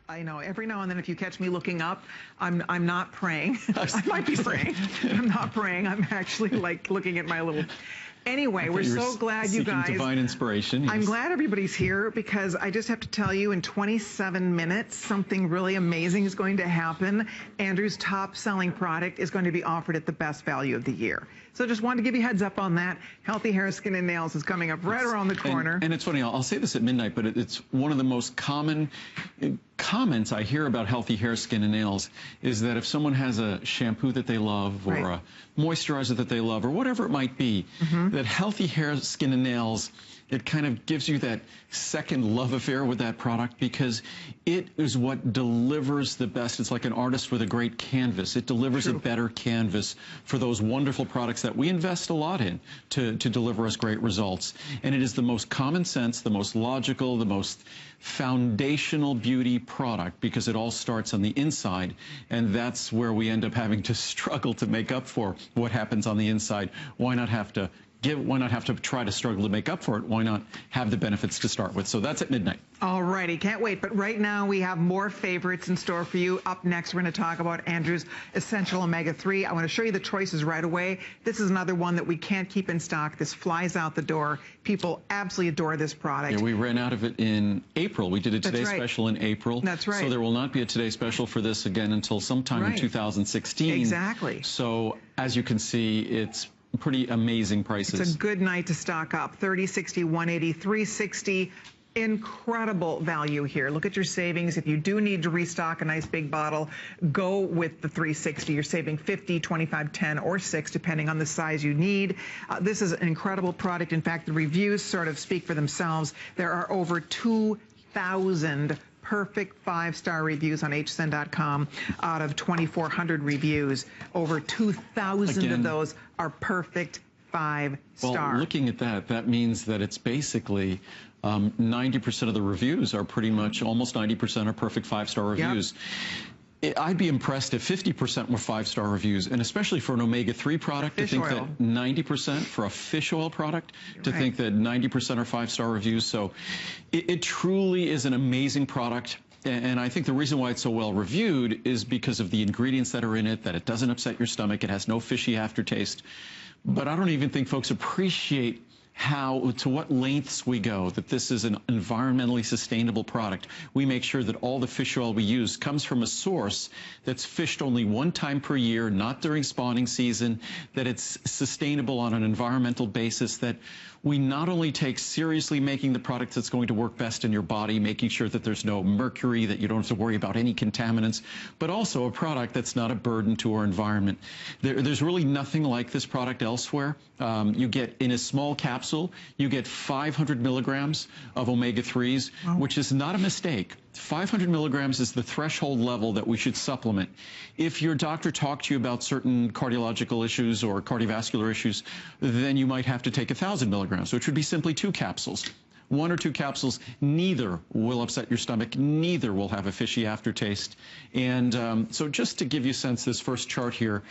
I know every now and then if you catch me looking up, I'm not praying. I might be praying. I'm not praying. I'm actually like looking at my little... Anyway, we're so glad you guys... divine inspiration. Yes. I'm glad everybody's here because I just have to tell you in 27 minutes, something really amazing is going to happen. Andrew's top selling product is going to be offered at the best value of the year. So just wanted to give you a heads up on that. Healthy Hair, Skin, and Nails is coming up right around the corner. And it's funny, I'll say this at midnight, but it's one of the most common comments I hear about healthy hair, skin, and nails is that if someone has a shampoo that they love or a moisturizer that they love or whatever it might be, that healthy hair, skin, and nails, it kind of gives you that second love affair with that product because it is what delivers the best. It's like an artist with a great canvas. It delivers a better canvas for those wonderful products that we invest a lot in to deliver us great results. And it is the most common sense, the most logical, the most foundational beauty product because it all starts on the inside, and that's where we end up having to struggle to make up for what happens on the inside. Why not have to try to struggle to make up for it? Why not have the benefits to start with? So that's at midnight. All righty, can't wait. But right now we have more favorites in store for you. Up next, we're going to talk about Andrew's Essential Omega-3. I want to show you the choices right away. This is another one that we can't keep in stock. This flies out the door. People absolutely adore this product. Yeah, we ran out of it in April. We did a Today Special in April. That's right. So there will not be a Today Special for this again until sometime in 2016. Exactly. So as you can see, it's pretty amazing prices. It's a good night to stock up. 30, 60, 180, 360. Incredible value here. Look at your savings. If you do need to restock a nice big bottle, go with the 360. You're saving 50, 25, 10, or 6, depending on the size you need. This is an incredible product. In fact, the reviews sort of speak for themselves. There are over 2,000 perfect 5-star reviews on hsn.com out of 2,400 reviews. Over 2,000 of those are perfect 5-star. Well, looking at that, that means that it's basically 90% of the reviews are pretty much, almost 90% are perfect 5-star reviews. I'd be impressed if 50% were 5-star reviews, and especially for an omega-3 product, to think that 90% for a fish oil product, to think that 90% are 5-star reviews. So it truly is an amazing product. And I think the reason why it's so well reviewed is because of the ingredients that are in it, that it doesn't upset your stomach, it has no fishy aftertaste. But I don't even think folks appreciate to what lengths we go, that this is an environmentally sustainable product. We make sure that all the fish oil we use comes from a source that's fished only one time per year, not during spawning season, that it's sustainable on an environmental basis, that we not only take seriously making the product that's going to work best in your body, making sure that there's no mercury, that you don't have to worry about any contaminants, but also a product that's not a burden to our environment. There's really nothing like this product elsewhere. You get, in a small capsule, you get 500 milligrams of omega-3s, which is not a mistake. 500 milligrams is the threshold level that we should supplement. If your doctor talked to you about certain cardiological issues or cardiovascular issues, then you might have to take 1,000 milligrams, which would be simply 2 capsules. 1 or 2 capsules, neither will upset your stomach, neither will have a fishy aftertaste. And so just to give you a sense, this first chart here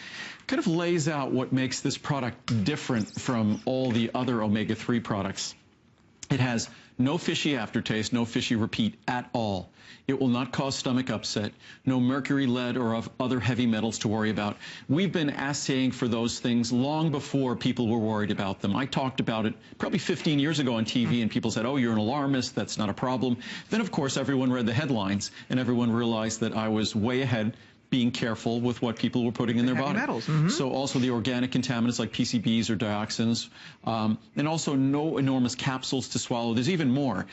kind of lays out what makes this product different from all the other omega-3 products. It has no fishy aftertaste, no fishy repeat at all. It will not cause stomach upset, no mercury, lead, or of other heavy metals to worry about. We've been assaying for those things long before people were worried about them. I talked about it probably 15 years ago on TV, and people said, oh, you're an alarmist, that's not a problem. Then, of course, everyone read the headlines, and everyone realized that I was way ahead, being careful with what people were putting in their body. Metals. So also the organic contaminants like PCBs or dioxins, and also no enormous capsules to swallow. There's even more.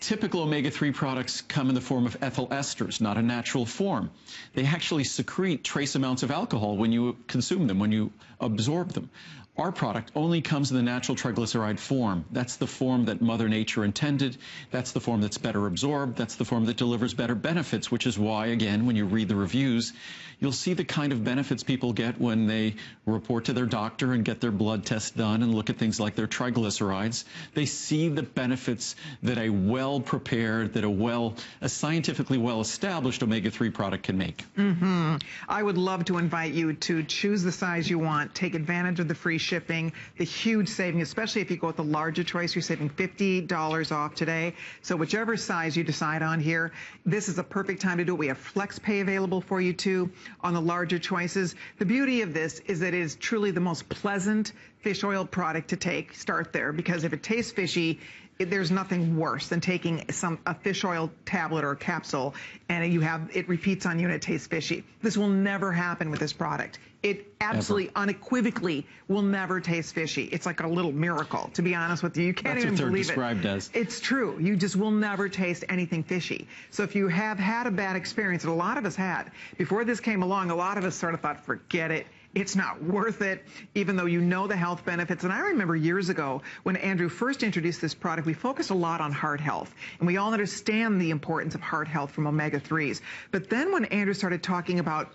Typical omega-3 products come in the form of ethyl esters, not a natural form. They actually secrete trace amounts of alcohol when you consume them, when you absorb them. Our product only comes in the natural triglyceride form. That's the form that Mother Nature intended. That's the form that's better absorbed. That's the form that delivers better benefits, which is why, again, when you read the reviews, you'll see the kind of benefits people get when they report to their doctor and get their blood test done and look at things like their triglycerides. They see the benefits that a well-prepared, that a scientifically well-established omega-3 product can make. I would love to invite you to choose the size you want, take advantage of the free shipping, the huge saving, especially if you go with the larger choice, you're saving $50 off today. So whichever size you decide on here, this is a perfect time to do it. We have flex pay available for you too on the larger choices. The beauty of this is that it is truly the most pleasant fish oil product to take. Start there, because if it tastes fishy, there's nothing worse than taking a fish oil tablet or a capsule and it repeats on you and it tastes fishy. This will never happen with this product. It absolutely, unequivocally will never taste fishy. It's like a little miracle, to be honest with you. You can't even believe it. That's what they're described as. It's true. You just will never taste anything fishy. So if you have had a bad experience, and a lot of us had, before this came along, a lot of us sort of thought, forget it. It's not worth it, even though you know the health benefits. And I remember years ago when Andrew first introduced this product, we focused a lot on heart health. And we all understand the importance of heart health from omega-3s. But then when Andrew started talking about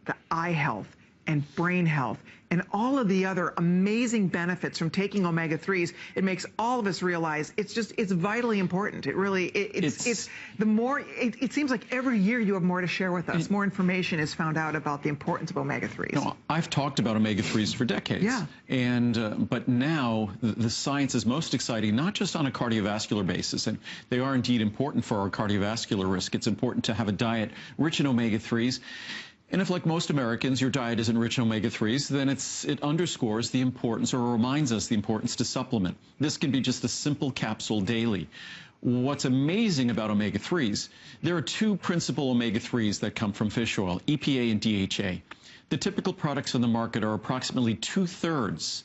the eye health and brain health and all of the other amazing benefits from taking omega-3s, it makes all of us realize it's vitally important. It really, it's the more, it seems like every year you have more to share with us. More information is found out about the importance of omega-3s. You know, I've talked about omega-3s for decades. Yeah. And, but now the science is most exciting, not just on a cardiovascular basis, and they are indeed important for our cardiovascular risk. It's important to have a diet rich in omega-3s. And if, like most Americans, your diet isn't rich in omega-3s, then it underscores the importance, or reminds us the importance to supplement. This can be just a simple capsule daily. What's amazing about omega-3s, there are two principal omega-3s that come from fish oil, EPA and DHA. The typical products on the market are approximately 2/3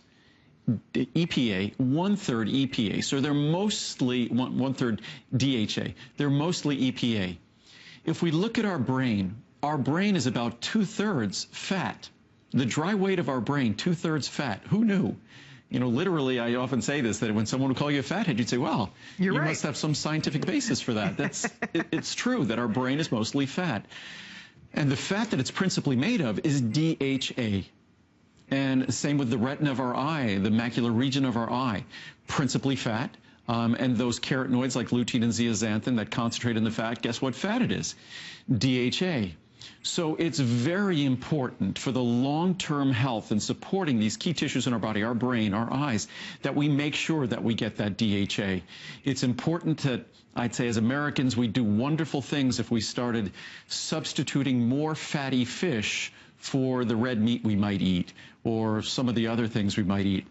EPA, 1/3 EPA. So they're mostly 1/3 DHA. They're mostly EPA. If we look at our brain is about 2/3 fat. The dry weight of our brain, 2/3 fat. Who knew? You know, literally, I often say this, that when someone would call you a fathead, you'd say, well, you must have some scientific basis for that. It's true that our brain is mostly fat. And the fat that it's principally made of is DHA. And same with the retina of our eye, the macular region of our eye, principally fat. And those carotenoids like lutein and zeaxanthin that concentrate in the fat, guess what fat it is? DHA. So it's very important for the long-term health and supporting these key tissues in our body, our brain, our eyes, that we make sure that we get that DHA. It's important that, I'd say, as Americans, we do wonderful things if we started substituting more fatty fish for the red meat we might eat or some of the other things we might eat.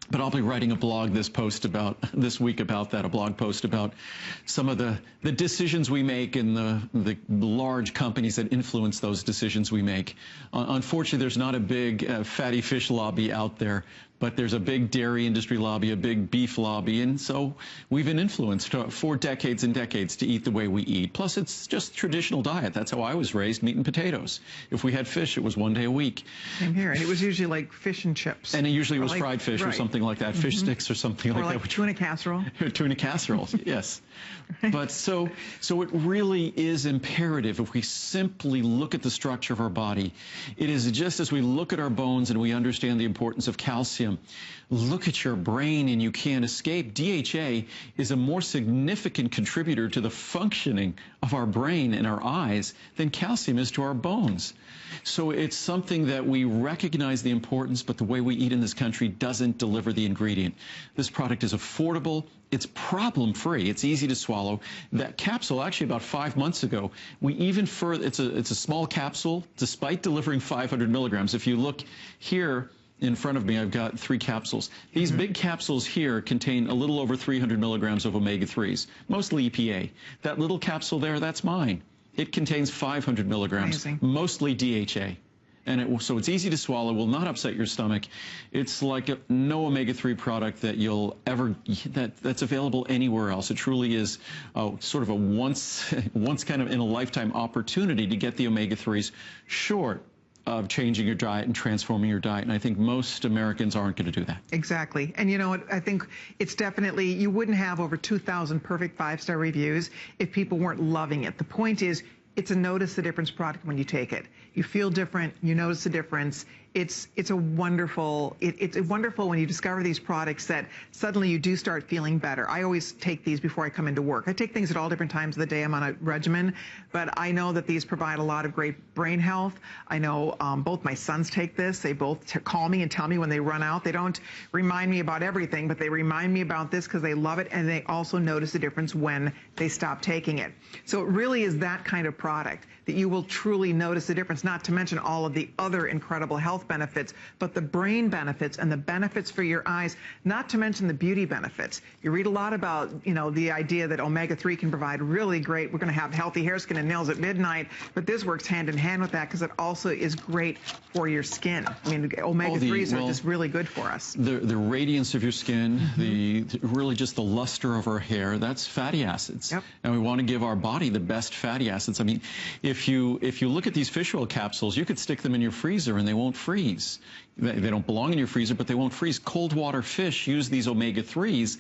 But I'll be writing a blog this week about that, a blog post about some of the decisions we make and the large companies that influence those decisions we make. Unfortunately, there's not a big fatty fish lobby out there, but there's a big dairy industry lobby, a big beef lobby, and so we've been influenced for decades and decades to eat the way we eat. Plus, it's just traditional diet. That's how I was raised, meat and potatoes. If we had fish, it was one day a week. Same here, and it was usually like fish and chips. And it usually was like fried fish or something like that, fish sticks or something like that. Or like tuna casserole. Tuna casserole, yes. But so it really is imperative if we simply look at the structure of our body. It is just as we look at our bones and we understand the importance of calcium, look at your brain and you can't escape. DHA is a more significant contributor to the functioning of our brain and our eyes than calcium is to our bones. So it's something that we recognize the importance, but the way we eat in this country doesn't deliver the ingredient. This product is affordable. It's problem-free. It's easy to swallow. That capsule, actually about 5 months ago, we even further, it's a small capsule, despite delivering 500 milligrams. If you look here in front of me, I've got 3 capsules. These big capsules here contain a little over 300 milligrams of omega-3s, mostly EPA. That little capsule there, that's mine. It contains 500 milligrams, mostly DHA. And so it's easy to swallow, will not upset your stomach. It's like no omega-3 product that you'll ever, that's available anywhere else. It truly is sort of a once kind of in a lifetime opportunity to get the omega-3s, short of changing your diet and transforming your diet. And I think most Americans aren't going to do that. Exactly. And you know what? I think it's definitely, you wouldn't have over 2,000 perfect 5-star reviews if people weren't loving it. The point is, it's a notice the difference product when you take it. You feel different, you notice the difference. it's a wonderful, it's wonderful when you discover these products that suddenly you do start feeling better. I always take these before I come into work. I take things at all different times of the day. I'm on a regimen, but I know that these provide a lot of great brain health. I know both my sons take this. They both call me and tell me when they run out. They don't remind me about everything, but they remind me about this because they love it, and they also notice the difference when they stop taking it. So it really is that kind of product that you will truly notice the difference, not to mention all of the other incredible health benefits, but the brain benefits and the benefits for your eyes, not to mention the beauty benefits. You read a lot about, you know, the idea that omega-3 can provide really great, we're going to have healthy hair, skin, and nails at midnight, but this works hand in hand with that because it also is great for your skin. I mean, omega-3s are just really good for us. The radiance of your skin, really just the luster of our hair, that's fatty acids. Yep. And we want to give our body the best fatty acids. I mean, if you look at these fish oil capsules, you could stick them in your freezer and they won't freeze. They don't belong in your freezer, but they won't freeze. Cold water fish use these omega-3s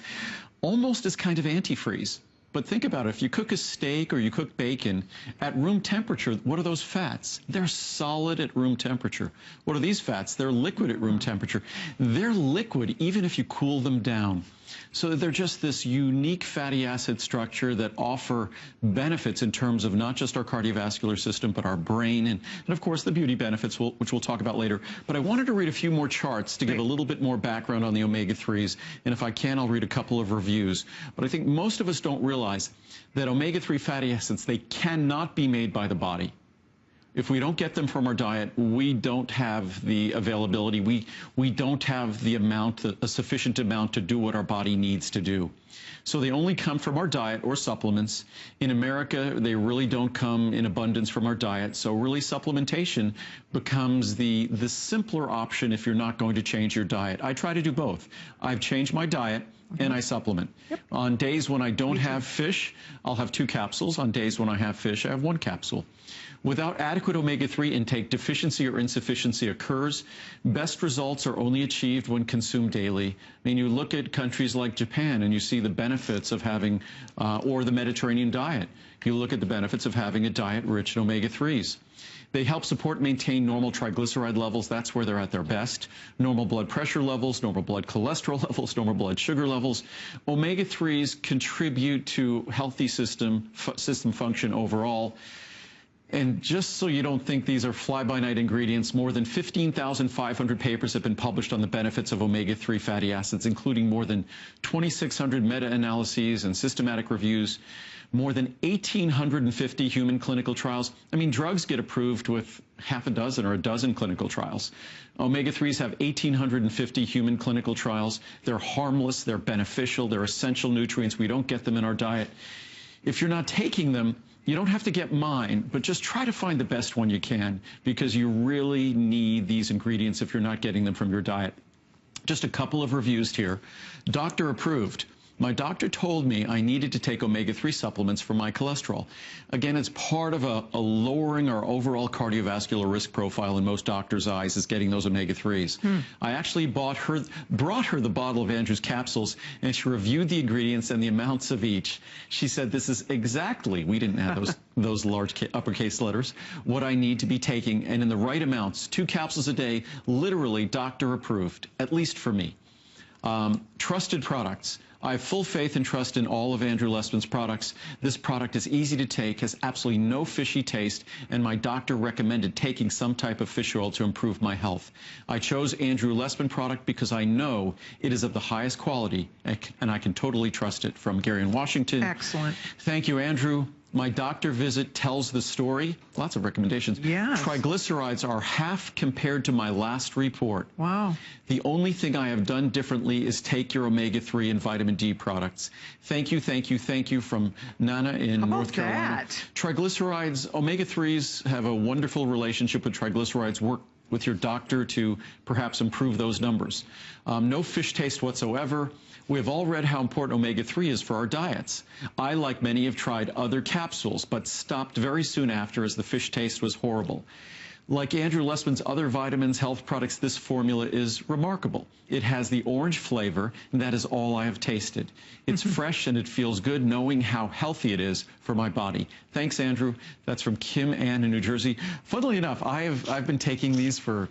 almost as kind of antifreeze. But think about it, if you cook a steak or you cook bacon at room temperature, what are those fats? They're solid at room temperature. What are these fats? They're liquid at room temperature. They're liquid even if you cool them down. So they're just this unique fatty acid structure that offer benefits in terms of not just our cardiovascular system, but our brain, and of course the beauty benefits, which we'll talk about later. But I wanted to read a few more charts to give a little bit more background on the omega-3s, and if I can, I'll read a couple of reviews. But I think most of us don't realize that omega-3 fatty acids, they cannot be made by the body. If we don't get them from our diet, we don't have the availability. We don't have the amount, a sufficient amount to do what our body needs to do. So they only come from our diet or supplements. In America, they really don't come in abundance from our diet. So really supplementation becomes the simpler option if you're not going to change your diet. I try to do both. I've changed my diet and I supplement. Yep. On days when I don't have fish, I'll have 2 capsules. On days when I have fish, I have 1 capsule. Without adequate omega-3 intake, deficiency or insufficiency occurs. Best results are only achieved when consumed daily. I mean, you look at countries like Japan and you see the benefits of having, or the Mediterranean diet. You look at the benefits of having a diet rich in omega-3s. They help support and maintain normal triglyceride levels. That's where they're at their best. Normal blood pressure levels, normal blood cholesterol levels, normal blood sugar levels. Omega-3s contribute to healthy system function overall. And just so you don't think these are fly-by-night ingredients, more than 15,500 papers have been published on the benefits of omega-3 fatty acids, including more than 2,600 meta-analyses and systematic reviews, more than 1,850 human clinical trials. I mean, drugs get approved with half a dozen or a dozen clinical trials. Omega-3s have 1,850 human clinical trials. They're harmless, they're beneficial, they're essential nutrients. We don't get them in our diet. If you're not taking them, you don't have to get mine, but just try to find the best one you can, because you really need these ingredients if you're not getting them from your diet. Just a couple of reviews here. Doctor approved. My doctor told me I needed to take omega-3 supplements for my cholesterol. Again, it's part of a lowering our overall cardiovascular risk profile in most doctors' eyes is getting those omega-3s. I actually brought her the bottle of Andrew's capsules, and she reviewed the ingredients and the amounts of each. She said, this is exactly, we didn't add those large uppercase letters, what I need to be taking, and in the right amounts. 2 capsules a day, literally doctor approved, at least for me. Trusted products. I have full faith and trust in all of Andrew Lessman's products. This product is easy to take, has absolutely no fishy taste, and my doctor recommended taking some type of fish oil to improve my health. I chose Andrew Lessman product because I know it is of the highest quality, and I can totally trust it. From Gary in Washington. Excellent. Thank you, Andrew. My doctor visit tells the story. Lots of recommendations. Yes. Triglycerides are half compared to my last report. Wow. The only thing I have done differently is take your omega-3 and vitamin D products. Thank you, thank you, thank you from Nana in North Carolina. Triglycerides, omega-3s have a wonderful relationship with triglycerides. Work with your doctor to perhaps improve those numbers. No fish taste whatsoever. We've all read how important omega-3 is for our diets. I, like many, have tried other capsules, but stopped very soon after as the fish taste was horrible. Like Andrew Lessman's other vitamins, health products, this formula is remarkable. It has the orange flavor, and that is all I have tasted. It's fresh and it feels good knowing how healthy it is for my body. Thanks, Andrew. That's from Kim Ann in New Jersey. Funnily enough, I've been taking these for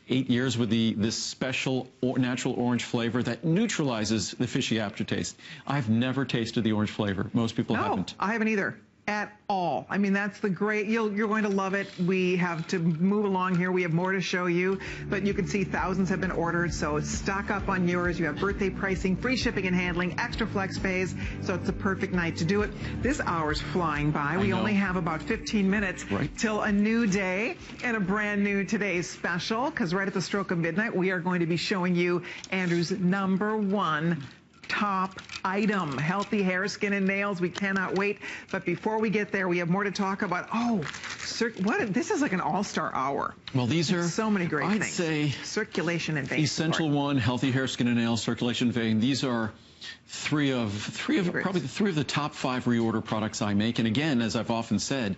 8 years with this special natural orange flavor that neutralizes the fishy aftertaste. I've never tasted the orange flavor. Most people haven't. I haven't either. At all. I mean, that's the great, you're going to love it. We have to move along here. We have more to show you, but you can see thousands have been ordered, so stock up on yours. You have birthday pricing, free shipping and handling, extra flex pays, so it's the perfect night to do it. This hour's flying by. We only have about 15 minutes till a new day and a brand new today's special, because right at the stroke of midnight, we are going to be showing you Andrew's #1 top item, healthy hair, skin, and nails. We cannot wait. But before we get there, we have more to talk about. This is like an all-star hour. Well, these are so many great things. I'd say circulation and vein Essential support. One, healthy hair, skin, and nails, circulation, vein. These are three of the top 5 reorder products I make. And again, as I've often said,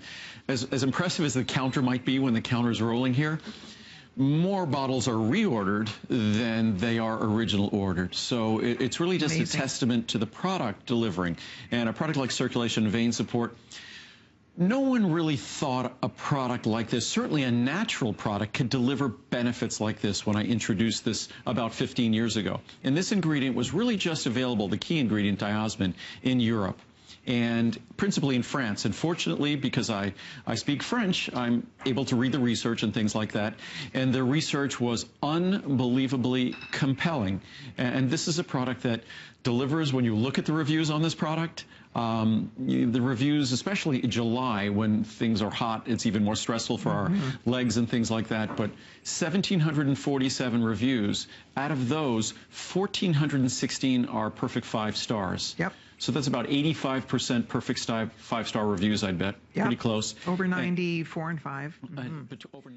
as impressive as the counter might be when the counter's rolling here, more bottles are reordered than they are original ordered. So it's really just a testament to the product delivering. And a product like circulation and vein support, no one really thought a product like this, certainly a natural product, could deliver benefits like this when I introduced this about 15 years ago. And this ingredient was really just available, the key ingredient, diosmin, in Europe, and principally in France. And fortunately, because I speak French, I'm able to read the research and things like that. And the research was unbelievably compelling. And this is a product that delivers. When you look at the reviews on this product, the reviews, especially in July when things are hot, it's even more stressful for our legs and things like that. But 1,747 reviews. Out of those, 1,416 are perfect 5 stars. Yep. So that's about 85% perfect 5-star reviews, I'd bet. Pretty close. Over 94 and 5. But over